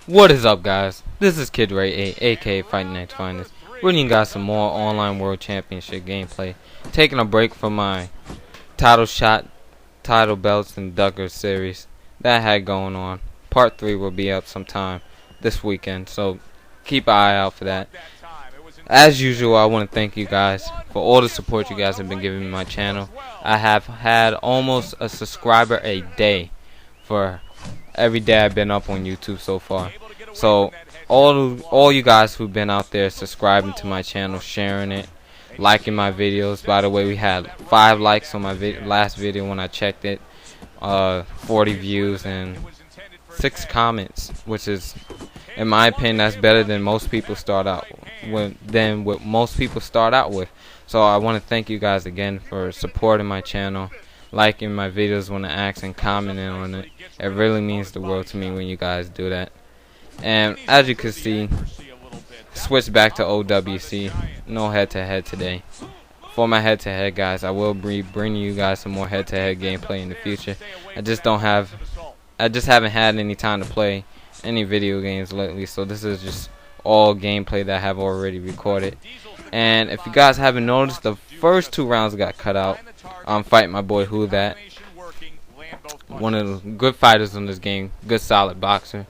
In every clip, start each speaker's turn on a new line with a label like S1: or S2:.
S1: What is up, guys? This is Kid Ray 8, aka FightNightsFinest, bringing you guys some more online World Championship gameplay. Taking a break from my title shot, title belts, and Duggar series that I had going on. Part 3 will be up sometime this weekend, so keep an eye out for that. As usual, I want to thank you guys for all the support you guys have been giving me my channel. I have had almost a subscriber a day for every day I've been up on YouTube so far. So all you guys who've been out there subscribing to my channel, sharing it, liking my videos. By the way, we had 5 likes on my last video when I checked it, 40 views and 6 comments, which is, in my opinion, that's better than most people start out with. So I want to thank you guys again for supporting my channel, liking my videos when I ask, and commenting on it. It really means the world to me when you guys do that. And as you can see, switch back to OWC. No head-to-head today. For my head-to-head, guys, I will be bringing you guys some more head-to-head gameplay in the future. I just haven't had any time to play any video games lately, so this is just all gameplay that I have already recorded. And if you guys haven't noticed, the first 2 rounds got cut out. I'm fighting my boy Who That, one of the good fighters in this game, good solid boxer.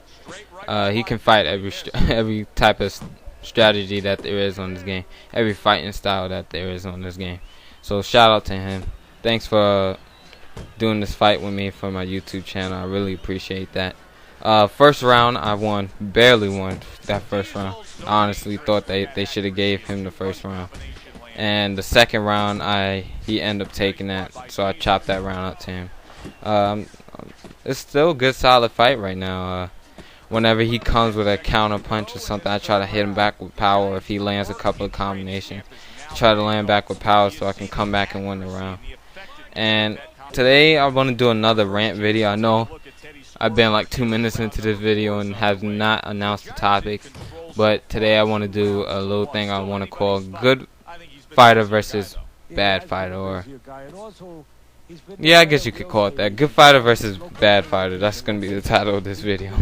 S1: He can fight every type of strategy that there is on this game, every fighting style that there is on this game. So shout out to him. Thanks for doing this fight with me for my YouTube channel. I really appreciate that. First round I won, barely won that first round. I honestly thought they should have gave him the first round. And the second round he ended up taking that, so I chopped that round up to him. It's still a good solid fight right now. Whenever he comes with a counter punch or something, I try to hit him back with power. If he lands a couple of combinations, try to land back with power so I can come back and win the round. And today I want to do another rant video. I know I've been like 2 minutes into this video and have not announced the topic, but today I want to do a little thing I want to call good fighter versus bad fighter, or yeah, I guess you could call it that. Good fighter versus bad fighter. That's going to be the title of this video.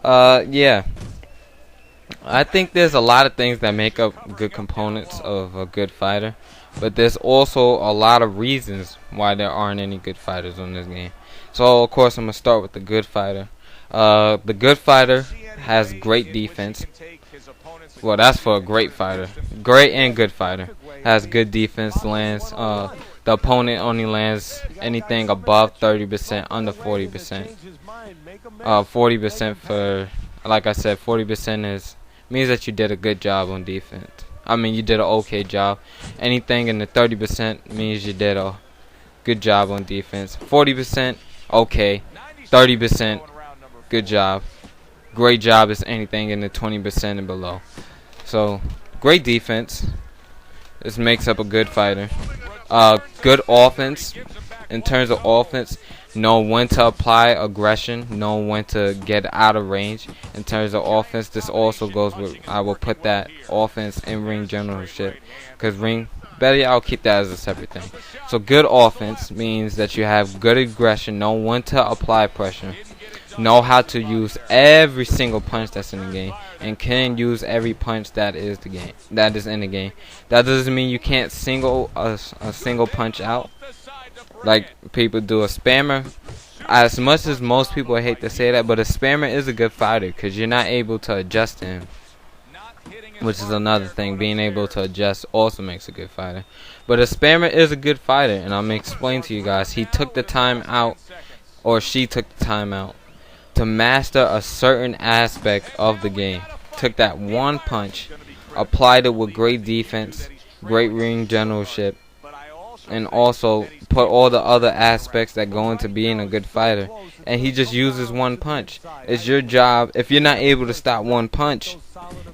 S1: Yeah. I think there's a lot of things that make up good components of a good fighter, but there's also a lot of reasons why there aren't any good fighters on this game. So, of course, I'm going to start with the good fighter. The good fighter has great defense. Well, that's for a great fighter. Great and good fighter. Has good defense, lands. The opponent only lands anything above 30%, under 40%. 40% for, like I said, 40% means that you did a good job on defense. I mean, you did an okay job. Anything in the 30% means you did a good job on defense. 40%, okay. 30%, good job. Great job is anything in the 20% and below. So, great defense. This makes up a good fighter. Good offense. In terms of offense, know when to apply aggression, know when to get out of range. In terms of offense, this also goes with, I will put that offense in ring generalship, because I'll keep that as a separate thing. So good offense means that you have good aggression, know when to apply pressure, know how to use every single punch that's in the game, and can use every punch that is in the game. That doesn't mean you can't single a single punch out like people do. A spammer, as much as most people hate to say that, but a spammer is a good fighter because you're not able to adjust to him, which is another thing. Being able to adjust also makes a good fighter. But a spammer is a good fighter, and I'm going to explain to you guys. He took the time out, or she took the time out, to master a certain aspect of the game. Took that one punch, applied it with great defense, great ring generalship, and also put all the other aspects that go into being a good fighter. And he just uses one punch. It's your job. If you're not able to stop one punch,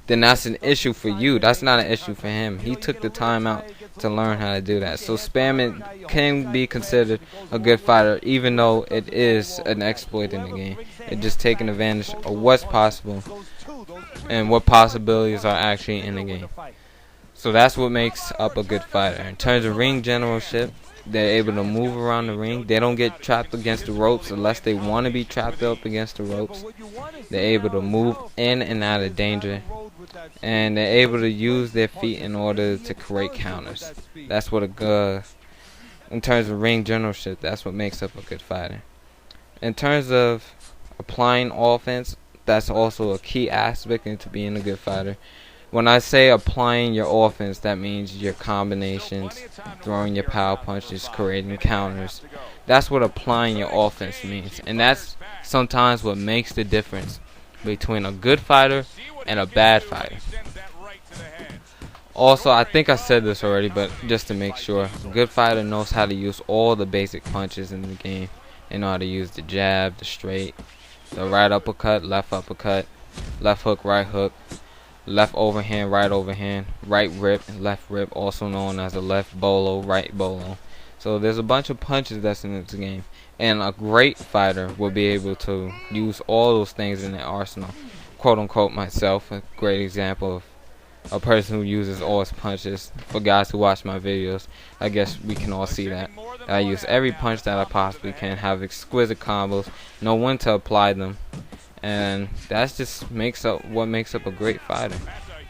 S1: then that's an issue for you. That's not an issue for him. He took the time out to learn how to do that. So spamming can be considered a good fighter, even though it is an exploit in the game. It's just taking advantage of what's possible and what possibilities are actually in the game. So that's what makes up a good fighter. In terms of ring generalship, They're able to move around the ring. They don't get trapped against the ropes unless they want to be trapped up against the ropes. They're able to move in and out of danger. And they're able to use their feet in order to create counters. That's what in terms of ring generalship, that's what makes up a good fighter. In terms of applying offense, that's also a key aspect into being a good fighter. When I say applying your offense, that means your combinations, throwing your power punches, creating counters. That's what applying your offense means. And that's sometimes what makes the difference between a good fighter and a bad fighter. Also, I think I said this already, but just to make sure, a good fighter knows how to use all the basic punches in the game. They know how to use the jab, the straight, the right uppercut, left hook, right hook, left overhand, right rip, left rip, also known as a left bolo, right bolo. So there's a bunch of punches that's in this game. And a great fighter will be able to use all those things in their arsenal. Quote unquote myself, a great example of a person who uses all his punches. For guys who watch my videos, I guess we can all see that. I use every punch that I possibly can, have exquisite combos, know when to apply them. And that's just what makes up a great fighter.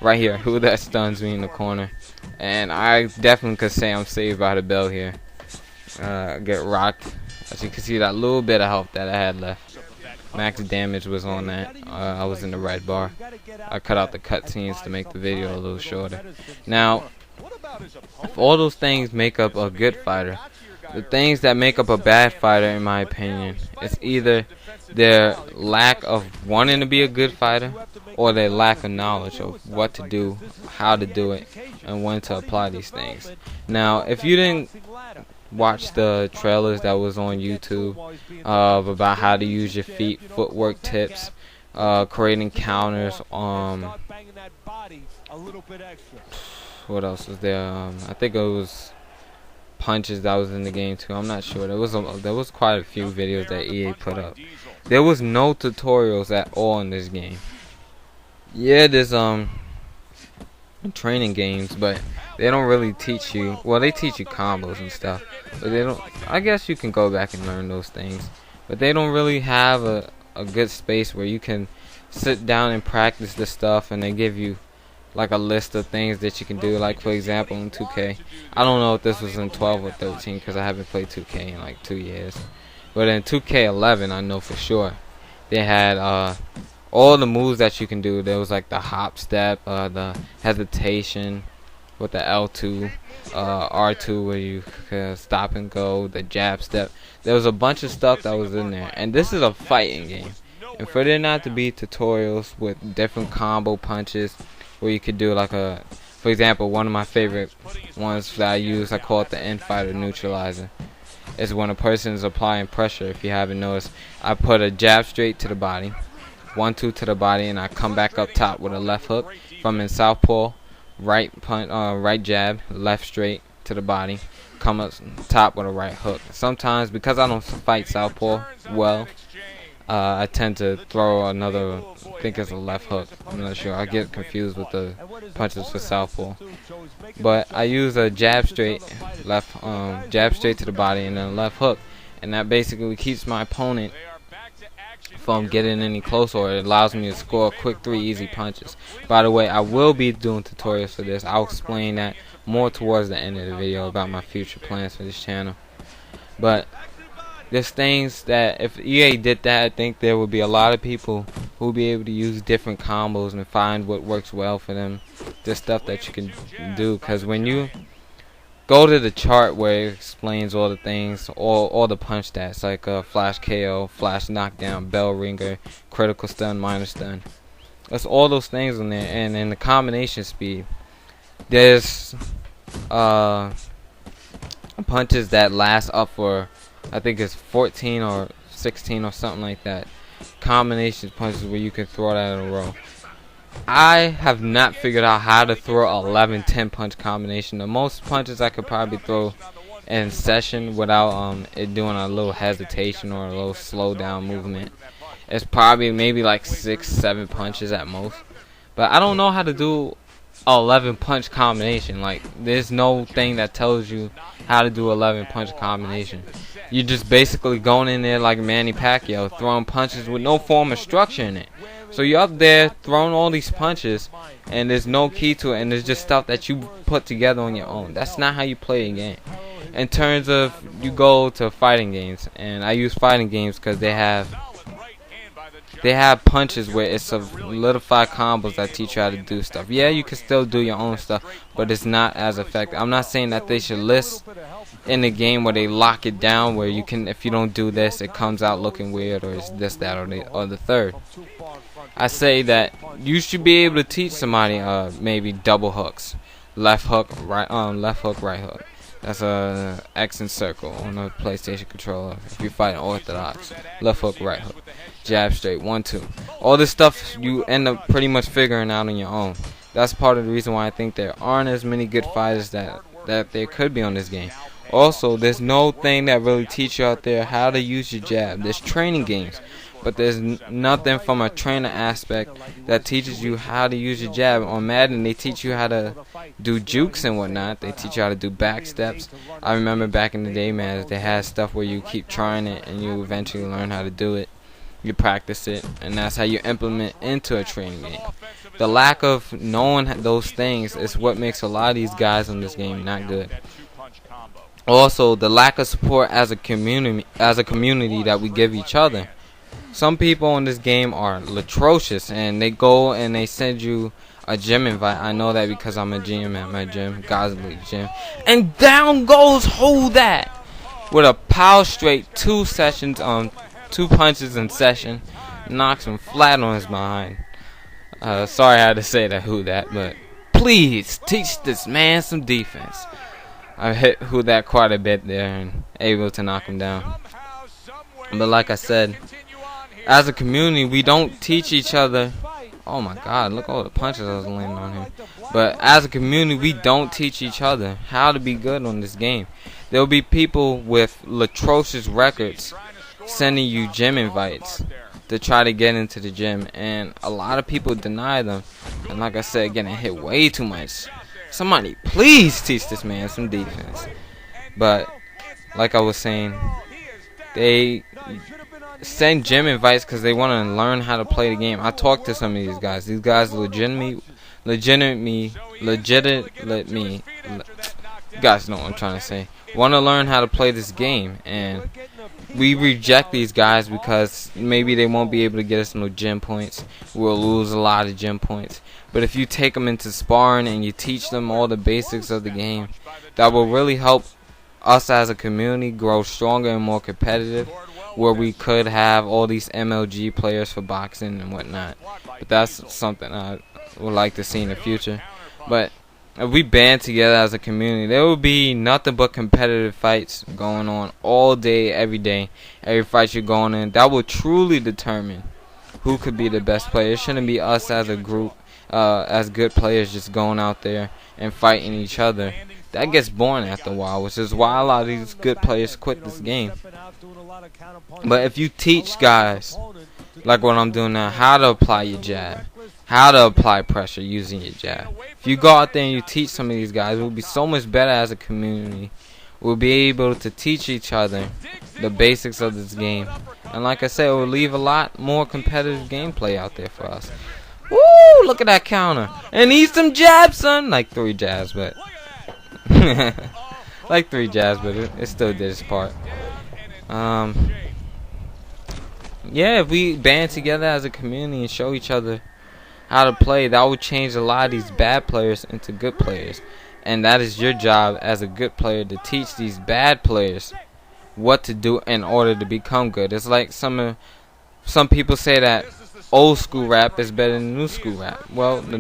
S1: Right here, who that stuns me in the corner. And I definitely could say I'm saved by the bell here. Get rocked. As you can see, that little bit of health that I had left. Max damage was on that. I was in the red bar. I cut out the cutscenes to make the video a little shorter. Now, if all those things make up a good fighter, the things that make up a bad fighter, in my opinion, is either their lack of wanting to be a good fighter or their lack of knowledge of what to do, how to do it, and when to apply these things. Now, if you didn't watch the trailers that was on YouTube about how to use your feet, footwork tips, creating counters, what else was there? I think it was punches that was in the game too. I'm not sure. There was quite a few videos that EA put up. There was no tutorials at all in this game. Yeah, there's training games, but they don't really teach you. Well, they teach you combos and stuff, but they don't. I guess you can go back and learn those things, but they don't really have a good space where you can sit down and practice this stuff, and they give you like a list of things that you can do. Like for example, in 2K, I don't know if this was in 12 or 13 because I haven't played 2K in like 2 years, but in 2K11 I know for sure they had all the moves that you can do. There was like the hop step, the hesitation with the L2, R2 where you could stop and go, the jab step. There was a bunch of stuff that was in there, and this is a fighting game. And for there not to be tutorials with different combo punches where you could do like for example, one of my favorite ones that I use, I call it the in-fighter neutralizer. It's when a person is applying pressure. If you haven't noticed, I put a jab straight to the body, 1-2 to the body, and I come back up top with a left hook from in southpaw, right jab, left straight to the body, come up top with a right hook. Sometimes, because I don't fight southpaw well, I tend to throw another, I think it's a left hook. I'm not sure. I get confused with the punches for southpaw. But I use a jab straight, jab straight to the body, and then a left hook, and that basically keeps my opponent from getting any closer, or it allows me to score quick 3 easy punches. By the way, I will be doing tutorials for this. I'll explain that more towards the end of the video about my future plans for this channel. But there's things that if EA did that, I think there would be a lot of people who would be able to use different combos and find what works well for them. There's stuff that you can do, because when you go to the chart where it explains all the things, all the punch stats, like flash KO, flash knockdown, bell ringer, critical stun, minor stun. That's all those things in there. And in the combination speed, there's punches that last up for, I think it's 14 or 16 or something like that. Combination punches where you can throw that in a row. I have not figured out how to throw 11-10 punch combination. The most punches I could probably throw in session without it doing a little hesitation or a little slow down movement, it's probably maybe like 6-7 punches at most. But I don't know how to do 11 punch combination. Like, there's no thing that tells you how to do 11 punch combination. You're just basically going in there like Manny Pacquiao, throwing punches with no form of structure in it. So you're up there throwing all these punches, and there's no key to it, and there's just stuff that you put together on your own. That's not how you play a game. In terms of, you go to fighting games, and I use fighting games because they have punches where it's solidified combos that teach you how to do stuff. Yeah, you can still do your own stuff, but it's not as effective. I'm not saying that they should list in the game where they lock it down, where you can, if you don't do this, it comes out looking weird, or it's this, that, or the third. I say that you should be able to teach somebody maybe double hooks, left hook, right hook. That's a X and circle on a PlayStation controller. If you're fighting orthodox, left hook, right hook, jab straight, 1, 2. All this stuff you end up pretty much figuring out on your own. That's part of the reason why I think there aren't as many good fighters that there could be on this game. Also, there's no thing that really teach you out there how to use your jab. There's training games, but there's nothing from a trainer aspect that teaches you how to use your jab. On Madden, they teach you how to do jukes and whatnot. They teach you how to do back steps. I remember back in the day, man, they had stuff where you keep trying it and you eventually learn how to do it. You practice it, and that's how you implement into a training game. The lack of knowing those things is what makes a lot of these guys in this game not good. Also, the lack of support as a community that we give each other. Some people in this game are atrocious, and they go and they send you a gym invite. I know that because I'm a GM at my gym, Gosley Gym. And down goes Who That with a power straight, 2 punches in session, knocks him flat on his behind. Sorry I had to say that, Who That, but please teach this man some defense. I hit Who That quite a bit there and able to knock him down. But like I said, as a community, we don't teach each other. Oh my God, look at all the punches I was landing on him. But as a community, we don't teach each other how to be good on this game. There will be people with atrocious records sending you gym invites to try to get into the gym, and a lot of people deny them. And like I said, getting hit way too much. Somebody please teach this man some defense. But like I was saying, they send gym invites because they want to learn how to play the game. I talked to some of these guys. These guys legitimately, you guys know what I'm trying to say, want to learn how to play this game, and we reject these guys because maybe they won't be able to get us no gym points. We'll lose a lot of gym points. But if you take them into sparring and you teach them all the basics of the game, that will really help us as a community grow stronger and more competitive, where we could have all these MLG players for boxing and whatnot. But that's something I would like to see in the future. But if we band together as a community, there will be nothing but competitive fights going on all day, every day. Every fight you're going in, that will truly determine who could be the best player. It shouldn't be us as a group, as good players, just going out there and fighting each other. That gets boring after a while, which is why a lot of these good players quit this game. But if you teach guys, like what I'm doing now, how to apply your jab, how to apply pressure using your jab. If you go out there and you teach some of these guys, we'll be so much better as a community. We'll be able to teach each other the basics of this game. And like I said, it will leave a lot more competitive gameplay out there for us. Woo! Look at that counter. And he's some jabs, son. Like 3 jabs, but... like 3 jabs, but it still did its part. Yeah, if we band together as a community and show each other how to play, that would change a lot of these bad players into good players. And that is your job as a good player, to teach these bad players what to do in order to become good. It's like some people say that old school rap is better than new school rap. Well, the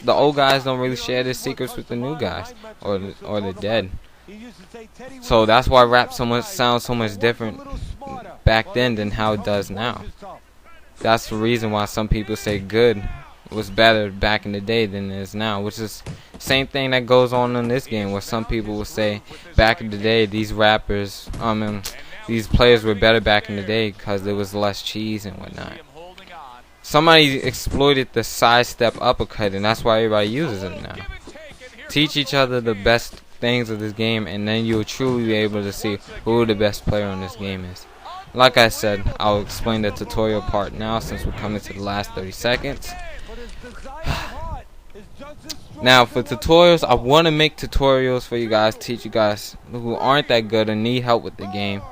S1: old guys don't really share their secrets with the new guys, or the dead. So that's why rap sounds so much different back then than how it does now. That's the reason why some people say good was better back in the day than it is now, which is the same thing that goes on in this game, where some people will say back in the day these players were better back in the day because there was less cheese and whatnot. Somebody exploited the sidestep uppercut, and that's why everybody uses it now. Teach each other the best things of this game, and then you'll truly be able to see who the best player in this game is. Like I said, I'll explain the tutorial part now since we're coming to the last 30 seconds. Now for tutorials, I want to make tutorials for you guys, teach you guys who aren't that good and need help with the game.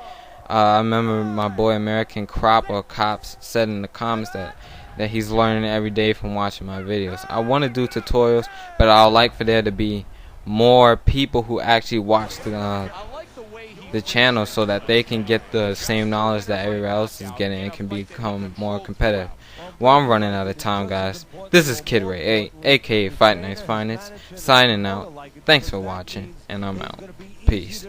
S1: I remember my boy American Crop or Cops said in the comments that he's learning every day from watching my videos. I want to do tutorials, but I would like for there to be more people who actually watch the channel so that they can get the same knowledge that everybody else is getting and can become more competitive. Well, I'm running out of time, guys. This is Kid Ray, aka FightNightsFinest, signing out. Thanks for watching, and I'm out. Peace.